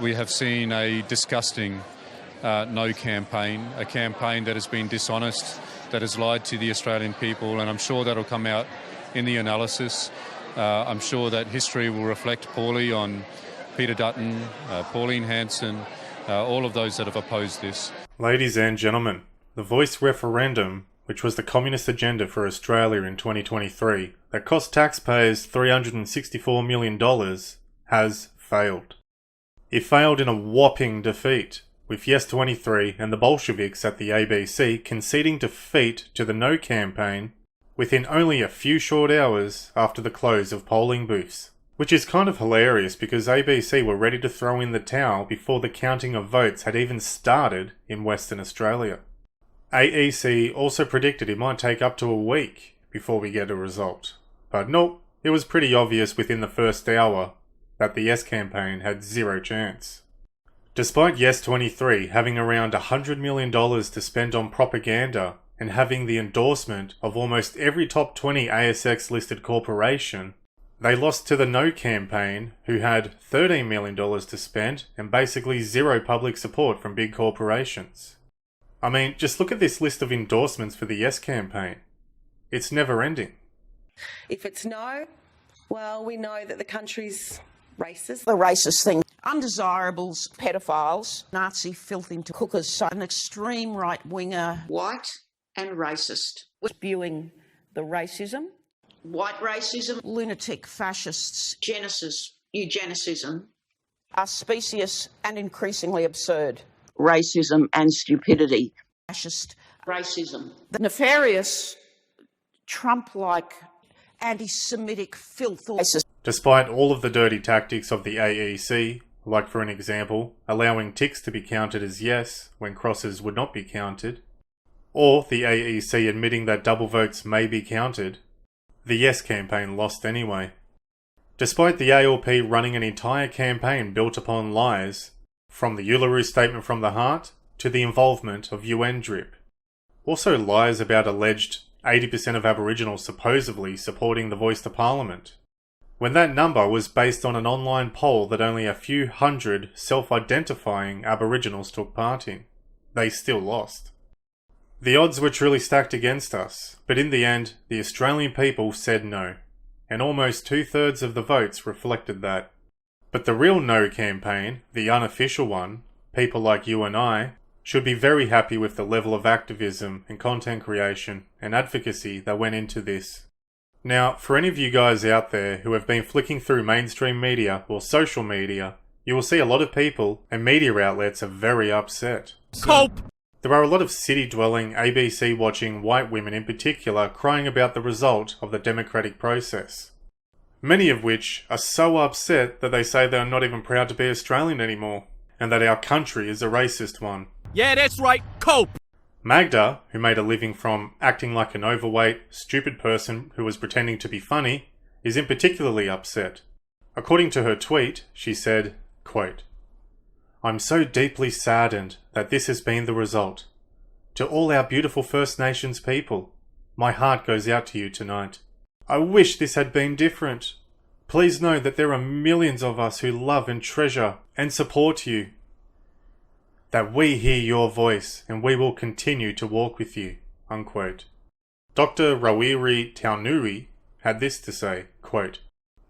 We have seen a disgusting no campaign, a campaign that has been dishonest, that has lied to the Australian people, and I'm sure that'll come out in the analysis. I'm sure that history will reflect poorly on Peter Dutton, Pauline Hanson, all of those that have opposed this. Ladies and gentlemen, the Voice referendum, which was the communist agenda for Australia in 2023, that cost taxpayers $364 million, has failed. It failed in a whopping defeat, with Yes 23 and the Bolsheviks at the ABC conceding defeat to the No campaign within only a few short hours after the close of polling booths. Which is kind of hilarious because ABC were ready to throw in the towel before the counting of votes had even started in Western Australia. AEC also predicted it might take up to a week before we get a result. But nope, it was pretty obvious within the first hour that the Yes campaign had zero chance. Despite Yes 23 having around $100 million to spend on propaganda and having the endorsement of almost every top 20 ASX listed corporation, they lost to the No campaign, who had $13 million to spend and basically zero public support from big corporations. I mean, just look at this list of endorsements for the Yes campaign. It's never ending. If it's no, well, we know that the country's racist. The racist thing. Undesirables, pedophiles, Nazi filth into cookers, an extreme right-winger. White and racist. Spewing the racism. White racism. Lunatic fascists. Eugenicism. Are specious and increasingly absurd. Racism and stupidity. Fascist. Racism. The nefarious, Trump-like, anti-Semitic filth. Despite all of the dirty tactics of the AEC, like for an example, allowing ticks to be counted as yes when crosses would not be counted, or the AEC admitting that double votes may be counted, the Yes campaign lost anyway. Despite the ALP running an entire campaign built upon lies, from the Uluru Statement from the Heart to the involvement of UN drip. Also lies about alleged 80% of Aboriginals supposedly supporting the Voice to Parliament, when that number was based on an online poll that only a few hundred self-identifying Aboriginals took part in. They still lost. The odds were truly stacked against us, but in the end, the Australian people said no, and almost 2/3 of the votes reflected that. But the real No campaign, the unofficial one, people like you and I, should be very happy with the level of activism and content creation and advocacy that went into this. Now, for any of you guys out there who have been flicking through mainstream media or social media, you will see a lot of people and media outlets are very upset. Cope! There are a lot of city-dwelling, ABC-watching white women in particular crying about the result of the democratic process. Many of which are so upset that they say they are not even proud to be Australian anymore, and that our country is a racist one. Yeah, that's right, cope! Magda, who made a living from acting like an overweight, stupid person who was pretending to be funny, is in particularly upset. According to her tweet, she said, quote, "I'm so deeply saddened that this has been the result. To all our beautiful First Nations people, my heart goes out to you tonight. I wish this had been different. Please know that there are millions of us who love and treasure and support you. That we hear your voice and we will continue to walk with you." Unquote. Dr. Rawiri Taunui had this to say, quote,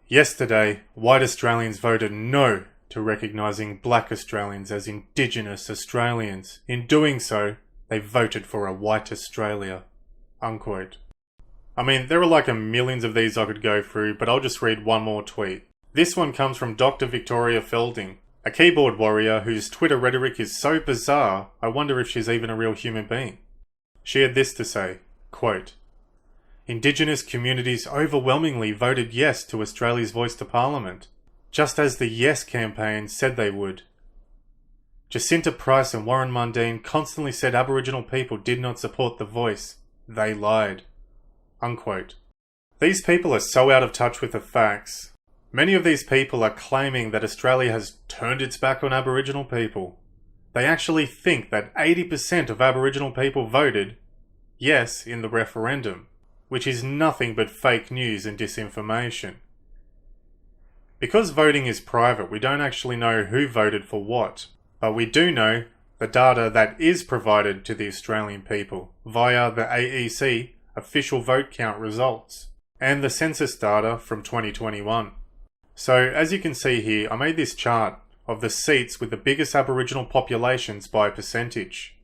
"Yesterday, white Australians voted no to recognising black Australians as Indigenous Australians. In doing so, they voted for a white Australia." Unquote. I mean, there are like a millions of these I could go through, but I'll just read one more tweet. This one comes from Dr. Victoria Felding, a keyboard warrior whose Twitter rhetoric is so bizarre, I wonder if she's even a real human being. She had this to say, quote, "Indigenous communities overwhelmingly voted yes to Australia's Voice to Parliament, just as the Yes campaign said they would. Jacinta Price and Warren Mundine constantly said Aboriginal people did not support the Voice. They lied." Unquote. These people are so out of touch with the facts. Many of these people are claiming that Australia has turned its back on Aboriginal people. They actually think that 80% of Aboriginal people voted yes in the referendum, which is nothing but fake news and disinformation. Because voting is private, we don't actually know who voted for what, but we do know the data that is provided to the Australian people via the AEC official vote count results and the census data from 2021. So as you can see here, I made this chart of the seats with the biggest Aboriginal populations by percentage.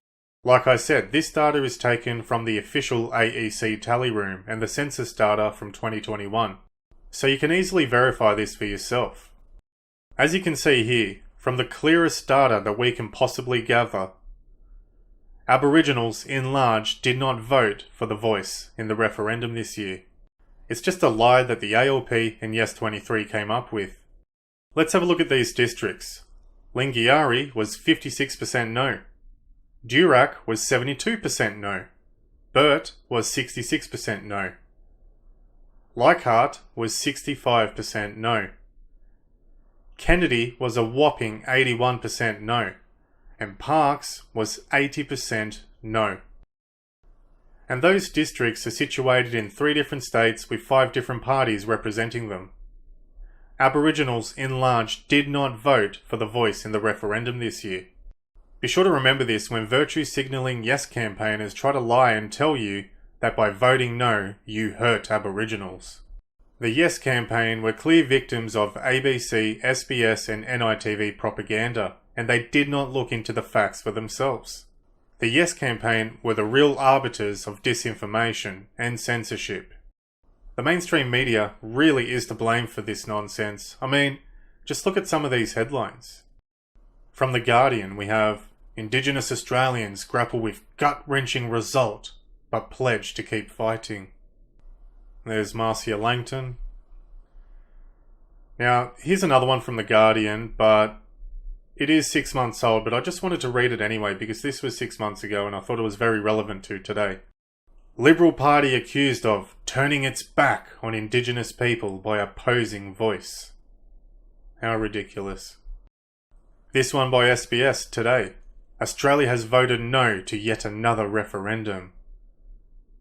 Like I said, this data is taken from the official AEC tally room and the census data from 2021. So you can easily verify this for yourself. As you can see here, from the clearest data that we can possibly gather, Aboriginals in large did not vote for the voice in the referendum this year. It's just a lie that the ALP and Yes23 came up with. Let's have a look at these districts. Lingiari was 56% no. Durack was 72% no. Burt was 66% no. Leichhardt was 65% no. Kennedy was a whopping 81% no, and Parkes was 80% no. And those districts are situated in 3 different states with 5 different parties representing them. Aboriginals in large did not vote for the voice in the referendum this year. Be sure to remember this when virtue signalling yes campaigners try to lie and tell you that by voting no, you hurt Aboriginals. The Yes campaign were clear victims of ABC, SBS and NITV propaganda, and they did not look into the facts for themselves. The Yes campaign were the real arbiters of disinformation and censorship. The mainstream media really is to blame for this nonsense. I mean, just look at some of these headlines. From The Guardian, we have Indigenous Australians grapple with gut-wrenching result, but pledge to keep fighting. There's Marcia Langton. Now, here's another one from The Guardian, but it is 6 months old, but I just wanted to read it anyway because this was 6 months ago and I thought it was very relevant to today. Liberal Party accused of turning its back on Indigenous people by opposing voice. How ridiculous. This one by SBS today. Australia has voted no to yet another referendum.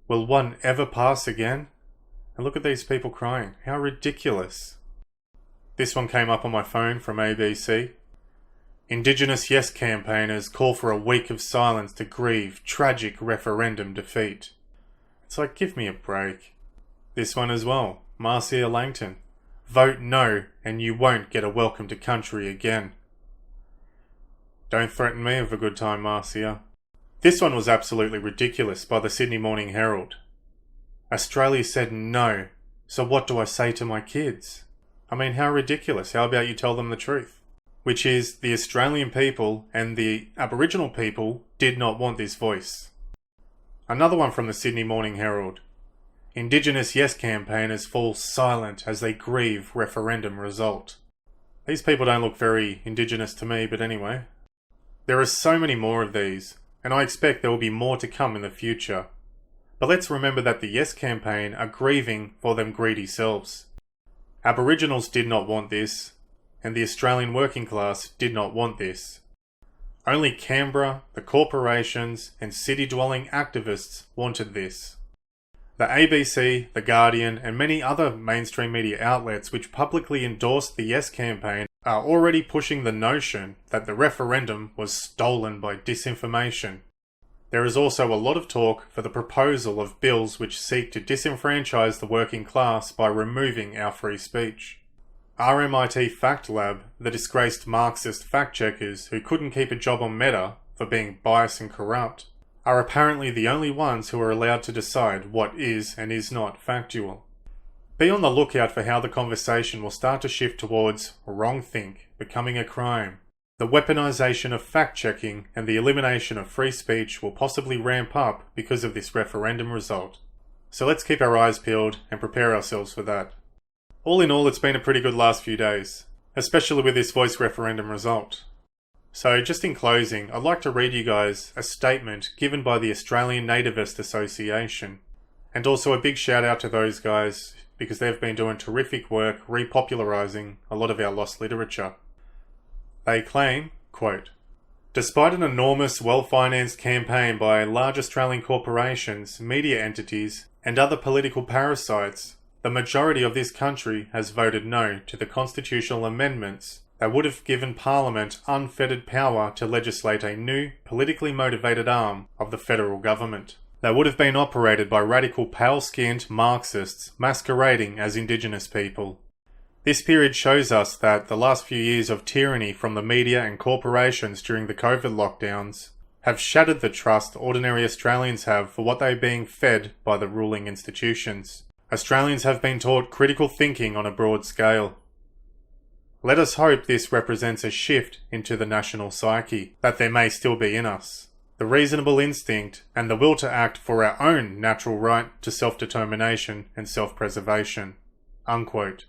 Will one ever pass again? And look at these people crying. How ridiculous. This one came up on my phone from ABC. Indigenous Yes campaigners call for a week of silence to grieve tragic referendum defeat. It's like, give me a break. This one as well. Marcia Langton. Vote no and you won't get a welcome to country again. Don't threaten me with a good time, Marcia. This one was absolutely ridiculous by the Sydney Morning Herald. Australia said no, so what do I say to my kids? I mean, how ridiculous. How about you tell them the truth? Which is, the Australian people and the Aboriginal people did not want this voice. Another one from the Sydney Morning Herald. Indigenous Yes campaigners fall silent as they grieve referendum result. These people don't look very Indigenous to me, but anyway. There are so many more of these, and I expect there will be more to come in the future. But let's remember that the Yes campaign are grieving for them greedy selves. Aboriginals did not want this, and the Australian working class did not want this. Only Canberra, the corporations, and city-dwelling activists wanted this. The ABC, The Guardian, and many other mainstream media outlets which publicly endorsed the Yes campaign are already pushing the notion that the referendum was stolen by disinformation. There is also a lot of talk for the proposal of bills which seek to disenfranchise the working class by removing our free speech. RMIT Fact Lab, the disgraced Marxist fact-checkers who couldn't keep a job on Meta for being biased and corrupt, are apparently the only ones who are allowed to decide what is and is not factual. Be on the lookout for how the conversation will start to shift towards wrongthink becoming a crime. The weaponization of fact-checking and the elimination of free speech will possibly ramp up because of this referendum result. So let's keep our eyes peeled and prepare ourselves for that. All in all, it's been a pretty good last few days, especially with this voice referendum result. So just in closing, I'd like to read you guys a statement given by the Australian Nativist Association. And also a big shout out to those guys because they've been doing terrific work repopularising a lot of our lost literature. They claim, quote, "Despite an enormous, well-financed campaign by large Australian corporations, media entities, and other political parasites, The majority of this country has voted no to the constitutional amendments that would have given Parliament unfettered power to legislate a new, politically motivated arm of the federal government. They would have been operated by radical pale-skinned Marxists masquerading as Indigenous people. This period shows us that the last few years of tyranny from the media and corporations during the COVID lockdowns have shattered the trust ordinary Australians have for what they are being fed by the ruling institutions. Australians have been taught critical thinking on a broad scale. Let us hope this represents a shift into the national psyche that there may still be in us. The reasonable instinct and the will to act for our own natural right to self-determination and self-preservation." Unquote.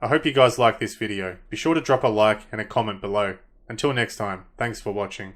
I hope you guys like this video. Be sure to drop a like and a comment below. Until next time, thanks for watching.